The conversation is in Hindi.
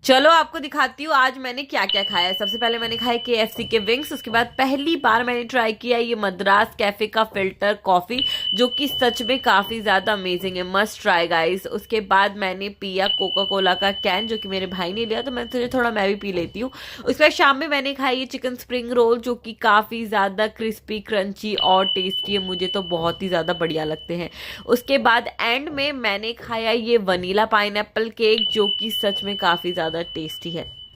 चलो आपको दिखाती हूँ आज मैंने क्या क्या खाया है। सबसे पहले मैंने खाए KFC के विंग्स। उसके बाद पहली बार मैंने ट्राई किया ये मद्रास कैफे का फिल्टर कॉफी, जो कि सच में काफी ज्यादा अमेजिंग है, मस्ट ट्राई गाइस। उसके बाद मैंने पिया कोका कोला का कैन, जो कि मेरे भाई ने लिया तो मैं तुझे थोड़ा मैं भी पी लेती हूँ। उसके बाद शाम में मैंने खाई ये चिकन स्प्रिंग रोल, जो कि काफी ज्यादा क्रिस्पी क्रंची और टेस्टी है, मुझे तो बहुत ही ज्यादा बढ़िया लगते हैं। उसके बाद एंड में मैंने खाया ये वनीला पाइनएप्पल केक, जो कि सच में काफी ज्यादा टेस्टी है।